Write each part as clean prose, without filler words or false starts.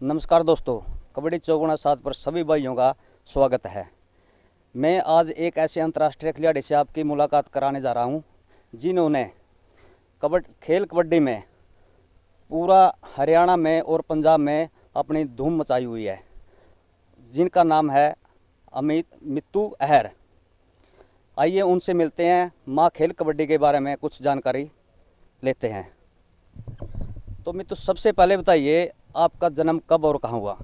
नमस्कार दोस्तों, कबड्डी 4x7 पर सभी भाइयों का स्वागत है। मैं आज एक ऐसे अंतर्राष्ट्रीय खिलाड़ी से आपकी मुलाकात कराने जा रहा हूं, जिन्होंने कबड्डी में पूरा हरियाणा में और पंजाब में अपनी धूम मचाई हुई है, जिनका नाम है मित्तू अहर। आइए उनसे मिलते हैं, माँ खेल कबड्डी के बारे में कुछ जानकारी लेते हैं। तो मित्तू, सबसे पहले बताइए, आपका जन्म कब और कहाँ हुआ?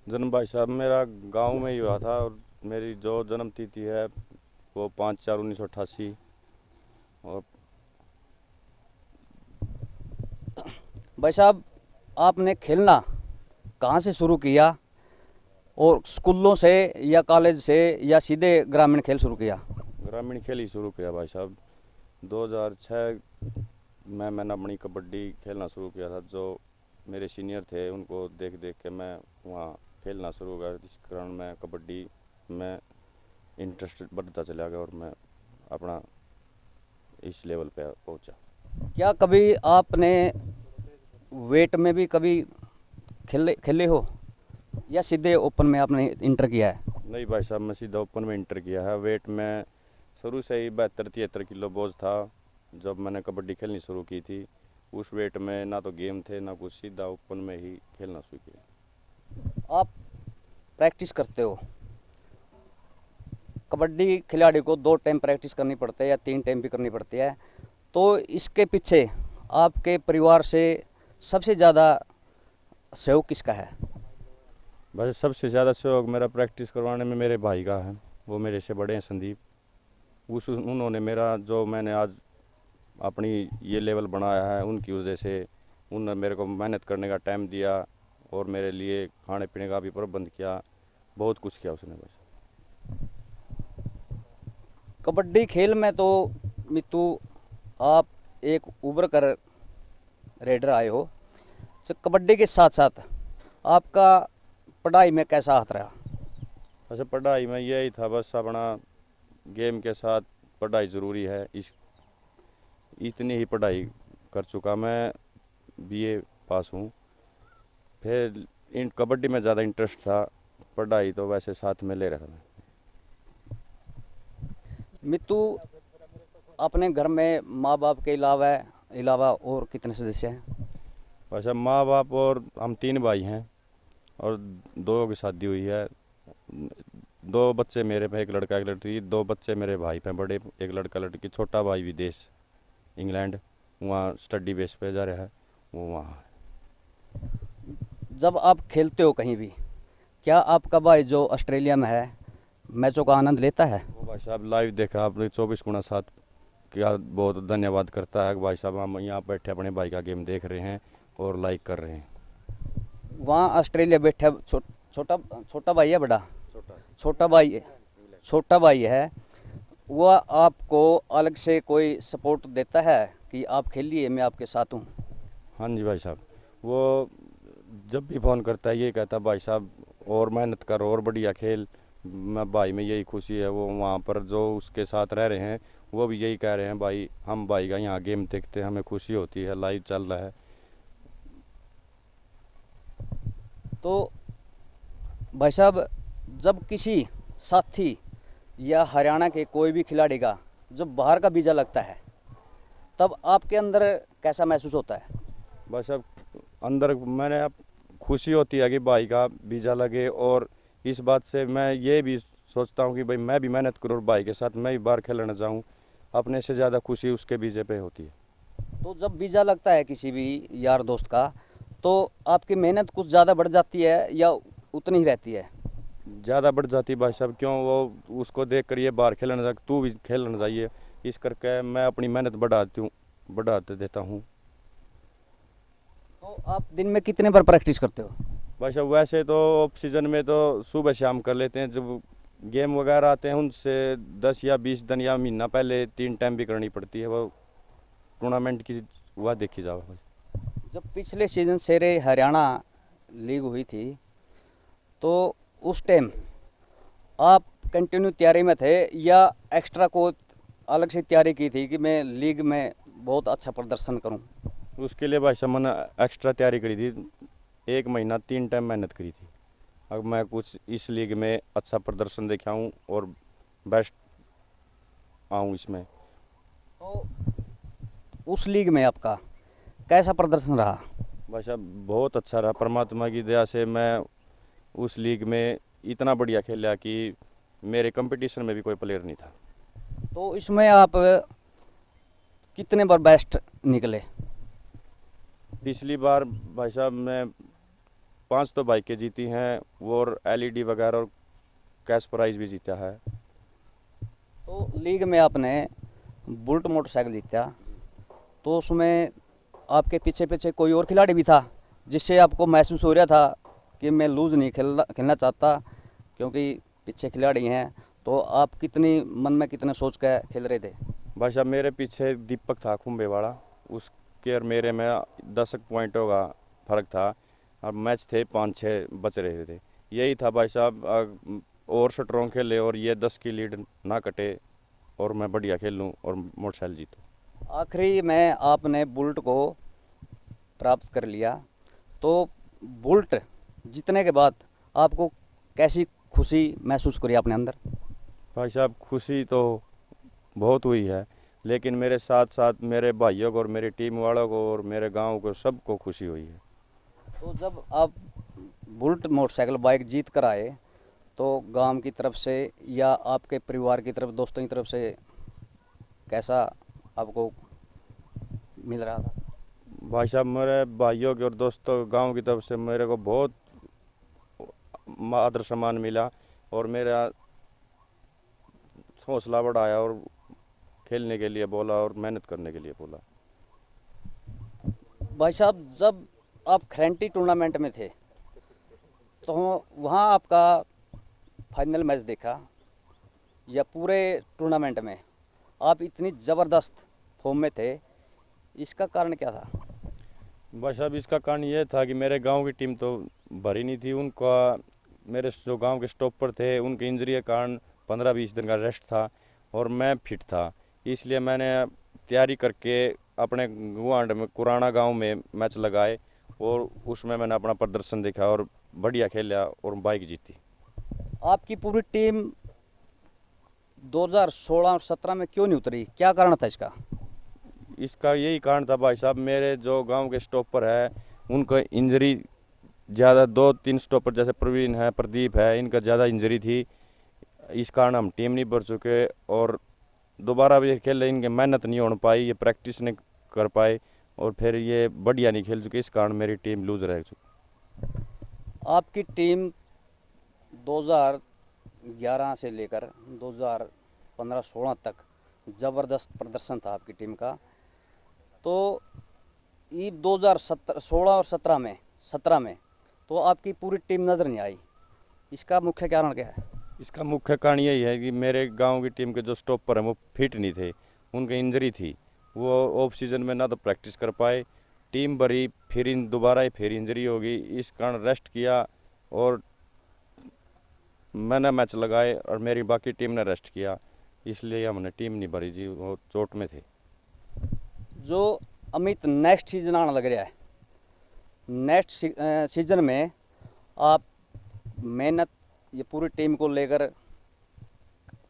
जन्म भाई साहब मेरा गांव में ही हुआ था और मेरी जो जन्म तिथि है वो 5/4/1988। और भाई साहब, आपने खेलना कहाँ से शुरू किया, और स्कूलों से या कॉलेज से या सीधे ग्रामीण खेल शुरू किया? ग्रामीण खेल ही शुरू किया भाई साहब। 2006 में मैंने अपनी कबड्डी खेलना शुरू किया था। जो मेरे सीनियर थे उनको देख देख के मैं वहाँ खेलना शुरू किया। इस कारण मैं कबड्डी में इंटरेस्ट बढ़ता चला गया और मैं अपना इस लेवल पे पहुँचा। क्या कभी आपने वेट में भी कभी खेले हो, या सीधे ओपन में आपने इंटर किया है? नहीं भाई साहब, मैं सीधा ओपन में इंटर किया है। वेट में शुरू से ही 72-73 किलो बोझ था। जब मैंने कबड्डी खेलनी शुरू की थी उस वेट में ना तो गेम थे ना कुछ, सीधा ओपन में ही खेलना शुरू किया। आप प्रैक्टिस करते हो? कबड्डी खिलाड़ी को 2 टाइम प्रैक्टिस करनी पड़ती है या 3 टाइम भी करनी पड़ती है, तो इसके पीछे आपके परिवार से सबसे ज़्यादा सहयोग किसका है? बस सबसे ज़्यादा सहयोग मेरा प्रैक्टिस करवाने में मेरे भाई का है। वो मेरे से बड़े हैं, संदीप। उन्होंने मेरा जो मैंने आज अपनी ये लेवल बनाया है उनकी वजह से। उन्होंने मेरे को मेहनत करने का टाइम दिया और मेरे लिए खाने पीने का भी प्रबंध किया। बहुत कुछ किया उसने बस। कबड्डी खेल में तो मित्तू, आप एक उभर कर रेडर आए हो, तो कबड्डी के साथ साथ आपका पढ़ाई में कैसा हाथ रहा? अच्छा, पढ़ाई में यही था बस, अपना गेम के साथ पढ़ाई ज़रूरी है। इतनी ही पढ़ाई कर चुका मैं। बीए पास हूँ। फिर इन कबड्डी में ज़्यादा इंटरेस्ट था, पढ़ाई तो वैसे साथ में ले रहा था मैं। मित्तू, अपने घर में माँ बाप के अलावा और कितने सदस्य हैं? वैसे माँ बाप और हम 3 भाई हैं और 2 की शादी हुई है। 2 बच्चे मेरे पे, एक लड़का एक लड़की। 2 बच्चे मेरे भाई पे बड़े, एक लड़का लड़की। छोटा भाई विदेश इंग्लैंड, वहाँ स्टडी बेस पे जा रहा है, वो वहाँ है। जब आप खेलते हो कहीं भी, क्या आपका भाई जो ऑस्ट्रेलिया में है मैचों का आनंद लेता है? वो भाई साहब लाइव देखा आपने 24x7 क्या, बहुत धन्यवाद करता है भाई साहब। हम यहाँ बैठे अपने भाई का गेम देख रहे हैं और लाइक कर रहे हैं। वहाँ ऑस्ट्रेलिया बैठा छोटा छोटा भाई है, बड़ा छोटा भाई है, छोटा भाई है, वह आपको अलग से कोई सपोर्ट देता है कि आप खेलिए, मैं आपके साथ हूँ? हाँ जी भाई साहब, वो जब भी फ़ोन करता है ये कहता है भाई साहब और मेहनत कर और बढ़िया खेल। मैं भाई में यही खुशी है। वो वहाँ पर जो उसके साथ रह रहे हैं वो भी यही कह रहे हैं, भाई हम भाई का यहाँ गेम देखते हैं, हमें खुशी होती है, लाइव चल रहा है। तो भाई साहब, जब किसी साथी या हरियाणा के कोई भी खिलाड़ी का जब बाहर का वीज़ा लगता है, तब आपके अंदर कैसा महसूस होता है? बस अब अंदर मैंने अब खुशी होती है कि भाई का वीज़ा लगे, और इस बात से मैं ये भी सोचता हूँ कि भाई मैं भी मेहनत करूँ और भाई के साथ मैं भी बाहर खेलना चाहूँ। अपने से ज़्यादा खुशी उसके वीज़े पे होती है। तो जब वीज़ा लगता है किसी भी यार दोस्त का, तो आपकी मेहनत कुछ ज़्यादा बढ़ जाती है या उतनी ही रहती है? ज़्यादा बढ़ जाती है भाई साहब। क्यों, वो उसको देख कर ये बाहर खेलना चाहिए, तू भी खेलना चाहिए, इस करके मैं अपनी मेहनत बढ़ाते देता हूँ। तो आप दिन में कितने बार प्रैक्टिस करते हो? भाई साहब वैसे तो ऑफ सीज़न में तो सुबह शाम कर लेते हैं। जब गेम वगैरह आते हैं उनसे 10 या 20 दिन या महीना पहले 3 टाइम भी करनी पड़ती है। वो टूर्नामेंट की हुआ देखी जाओ भाई। जब पिछले सीज़न शेरे हरियाणा लीग हुई थी, तो उस टाइम आप कंटिन्यू तैयारी में थे या एक्स्ट्रा को अलग से तैयारी की थी कि मैं लीग में बहुत अच्छा प्रदर्शन करूं? उसके लिए भाई साहब मैंने एक्स्ट्रा तैयारी करी थी। 1 महीना 3 टाइम मेहनत करी थी। अब मैं कुछ इस लीग में अच्छा प्रदर्शन दिखाऊं और बेस्ट आऊं इसमें। तो उस लीग में आपका कैसा प्रदर्शन रहा? भाई साहब बहुत अच्छा रहा, परमात्मा की दया से मैं उस लीग में इतना बढ़िया खेला कि मेरे कंपटीशन में भी कोई प्लेयर नहीं था। तो इसमें आप कितने बार बेस्ट निकले? पिछली बार भाई साहब मैं 5 तो बाइकें जीती हैं और एलईडी वगैरह और कैश प्राइज भी जीता है। तो लीग में आपने बुलेट मोटरसाइकिल जीता, तो उसमें आपके पीछे पीछे कोई और खिलाड़ी भी था जिससे आपको महसूस हो रहा था कि मैं लूज़ नहीं खेलना चाहता, क्योंकि पीछे खिलाड़ी हैं? तो आप कितनी मन में कितने सोच के खेल रहे थे? भाई साहब मेरे पीछे दीपक था खुम्बे वाला, उसके और मेरे में 10 पॉइंटों का फर्क था और मैच थे 5-6 बच रहे थे। यही था भाई साहब, और स्ट्रॉन्ग खेले और ये 10 की लीड ना कटे और मैं बढ़िया खेल लूँ और मोटरसाइकिल जीतूँ। आखिरी में आपने बुलेट को प्राप्त कर लिया, तो बुलेट जीतने के बाद आपको कैसी खुशी महसूस करी आपने अंदर? भाई साहब खुशी तो बहुत हुई है, लेकिन मेरे साथ साथ मेरे भाइयों को और मेरी टीम वालों को और मेरे गांव को सबको खुशी हुई है। तो जब आप बुलेट मोटरसाइकिल बाइक जीत कर आए, तो गांव की तरफ से या आपके परिवार की तरफ, दोस्तों की तरफ से कैसा आपको मिल रहा था? भाई साहब मेरे भाइयों के और दोस्तों गांव की तरफ से मेरे को बहुत आदर सम्मान मिला और मेरा हौसला बढ़ाया और खेलने के लिए बोला और मेहनत करने के लिए बोला। भाई साहब, जब आप खरेंटी टूर्नामेंट में थे, तो वहाँ आपका फाइनल मैच देखा, या पूरे टूर्नामेंट में आप इतनी ज़बरदस्त फॉर्म में थे, इसका कारण क्या था? भाई साहब इसका कारण ये था कि मेरे गांव की टीम तो भरी नहीं थी, उनका मेरे जो गांव के स्टॉपर थे उनकी इंजरी के कारण 15-20 दिन का रेस्ट था और मैं फिट था। इसलिए मैंने तैयारी करके अपने गुआंड में कुराना गांव में मैच लगाए और उसमें मैंने अपना प्रदर्शन दिखा और बढ़िया खेला और बाइक जीती। आपकी पूरी टीम 2016 और 17 में क्यों नहीं उतरी? क्या कारण था इसका? इसका यही कारण था भाई साहब, मेरे जो गांव के स्टॉपर है उनको इंजरी ज़्यादा, 2-3 स्टॉपर जैसे प्रवीण है, प्रदीप है, इनका ज़्यादा इंजरी थी। इस कारण हम टीम नहीं भर चुके और दोबारा भी खेले, इनके मेहनत नहीं हो पाई, ये प्रैक्टिस नहीं कर पाए और फिर ये बढ़िया नहीं खेल चुके, इस कारण मेरी टीम लूज रह चुकी। आपकी टीम 2011 से लेकर 2015-16 तक ज़बरदस्त प्रदर्शन था आपकी टीम का। तो ये 2016 और 17 में तो आपकी पूरी टीम नज़र नहीं आई, इसका मुख्य कारण क्या है? इसका मुख्य कारण यही है कि मेरे गांव की टीम के जो स्टॉपर हैं वो फिट नहीं थे, उनकी इंजरी थी, वो ऑफ सीजन में ना तो प्रैक्टिस कर पाए, टीम भरी फिर इन दोबारा ही फिर इंजरी होगी, इस कारण रेस्ट किया और मैंने मैच लगाए और मेरी बाकी टीम ने रेस्ट किया, इसलिए हमने टीम नहीं भरी जी, वो चोट में थे। जो अमित नेक्स्ट सीजन आने लग रहा है, नेक्स्ट सीजन में आप मेहनत ये पूरी टीम को लेकर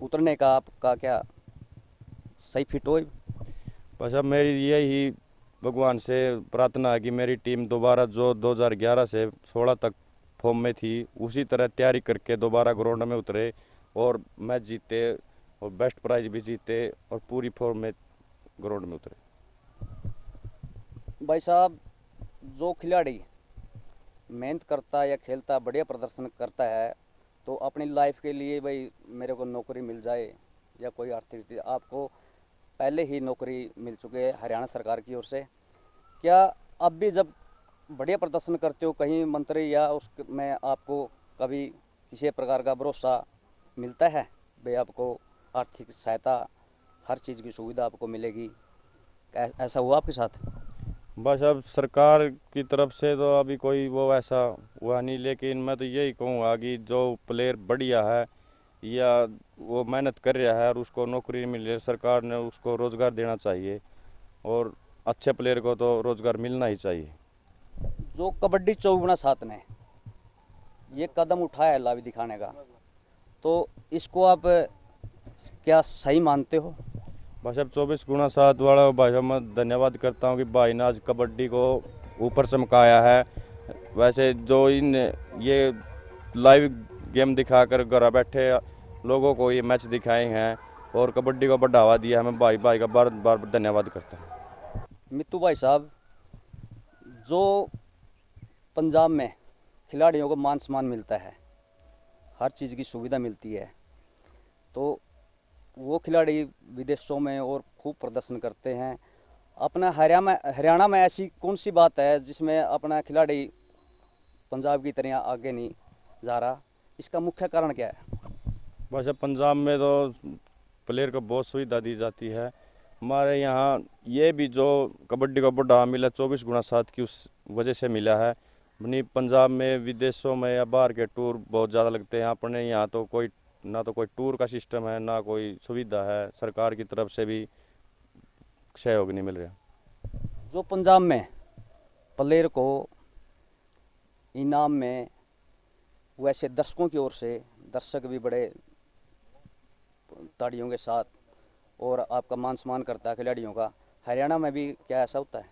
उतरने का आपका क्या सही फिट हो? बस अब मेरी यही भगवान से प्रार्थना है कि मेरी टीम दोबारा जो 2011 से 16 तक फॉर्म में थी उसी तरह तैयारी करके दोबारा ग्राउंड में उतरे और मैच जीते और बेस्ट प्राइज भी जीते और पूरी फॉर्म में ग्राउंड में उतरे। भाई साहब, जो खिलाड़ी मेहनत करता है या खेलता है, बढ़िया प्रदर्शन करता है, तो अपनी लाइफ के लिए भाई मेरे को नौकरी मिल जाए या कोई आर्थिक स्थिति, आपको पहले ही नौकरी मिल चुकी है हरियाणा सरकार की ओर से। क्या अब भी जब बढ़िया प्रदर्शन करते हो कहीं मंत्री या उसमें आपको कभी किसी प्रकार का भरोसा मिलता है भाई आपको आर्थिक सहायता, हर चीज़ की सुविधा आपको मिलेगी? ऐसा हुआ आपके साथ? बस अब सरकार की तरफ से तो अभी कोई वो ऐसा हुआ नहीं, लेकिन मैं तो यही कहूँगा कि जो प्लेयर बढ़िया है या वो मेहनत कर रहा है और उसको नौकरी मिल रही है, सरकार ने उसको रोज़गार देना चाहिए और अच्छे प्लेयर को तो रोज़गार मिलना ही चाहिए। जो कबड्डी 24/7 ने ये कदम उठाया है लाइव दिखाने का, तो इसको आप क्या सही मानते हो? भाई साहब 24x7 वाला भाई साहब मैं धन्यवाद करता हूँ कि भाई ने आज कबड्डी को ऊपर चमकाया है। वैसे जो इन ये लाइव गेम दिखाकर घर बैठे लोगों को ये मैच दिखाए हैं और कबड्डी को बढ़ावा दिया है, मैं भाई भाई का बार बार धन्यवाद करता हूँ। मित्तू भाई साहब, जो पंजाब में खिलाड़ियों को मान सम्मान मिलता है, हर चीज़ की सुविधा मिलती है, तो वो खिलाड़ी विदेशों में और खूब प्रदर्शन करते हैं। अपना हरियाणा में ऐसी कौन सी बात है जिसमें अपना खिलाड़ी पंजाब की तरह आगे नहीं जा रहा? इसका मुख्य कारण क्या है? भाई साहब पंजाब में तो प्लेयर को बहुत सुविधा दी जाती है। हमारे यहाँ ये भी जो कबड्डी को बढ़ावा मिला 24x7 की उस वजह से मिला है। अपनी पंजाब में विदेशों में या बाहर के टूर बहुत ज़्यादा लगते हैं। अपने यहाँ तो कोई ना तो कोई टूर का सिस्टम है, ना कोई सुविधा है, सरकार की तरफ से भी सहयोग नहीं मिल रहा। जो पंजाब में प्लेयर को इनाम में, वैसे दर्शकों की ओर से दर्शक भी बड़े ताड़ियों के साथ और आपका मान सम्मान करता है खिलाड़ियों का, हरियाणा में भी क्या ऐसा होता है?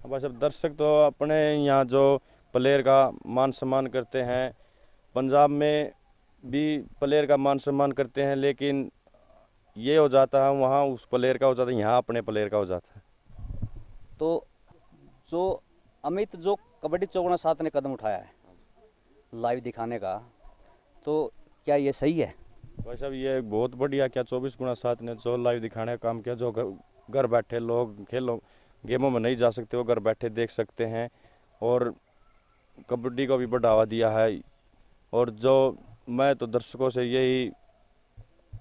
भाई साहब दर्शक तो अपने यहाँ जो प्लेयर का मान सम्मान करते हैं, पंजाब में भी प्लेयर का मान सम्मान करते हैं, लेकिन ये हो जाता है वहाँ उस प्लेयर का हो जाता है, यहाँ अपने प्लेयर का हो जाता है। तो जो अमित, जो कबड्डी 24/7 ने कदम उठाया है लाइव दिखाने का, तो क्या ये सही है? भाई साहब ये बहुत बढ़िया क्या 24x7 ने जो लाइव दिखाने का काम किया, जो घर बैठे लोग खेलों गेमों में नहीं जा सकते वो घर बैठे देख सकते हैं और कबड्डी को भी बढ़ावा दिया है। और जो मैं तो दर्शकों से यही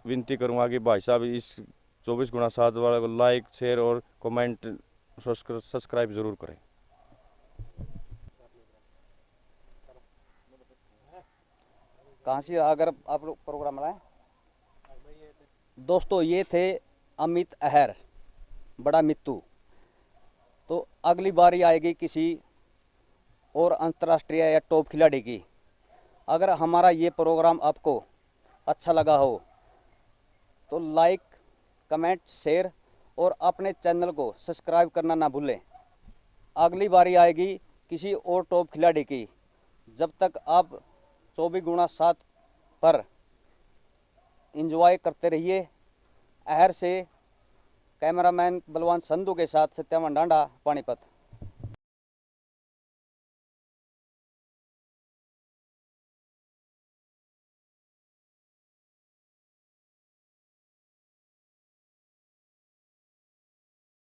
विनती करूंगा कि भाई साहब इस 24x7 वाले को लाइक शेयर और कमेंट सब्सक्राइब ज़रूर करें। कहाँ से अगर आप लोग प्रोग्राम लाएं? दोस्तों ये थे अमित अहर, बड़ा मित्तू। तो अगली बारी आएगी किसी और अंतर्राष्ट्रीय या टॉप खिलाड़ी की। अगर हमारा ये प्रोग्राम आपको अच्छा लगा हो तो लाइक, कमेंट, शेयर और अपने चैनल को सब्सक्राइब करना ना भूलें। अगली बारी आएगी किसी और टॉप खिलाड़ी की। जब तक आप 24x7 पर एंजॉय करते रहिए। अहर से कैमरामैन बलवान संधू के साथ सत्यावन डांडा, पानीपत।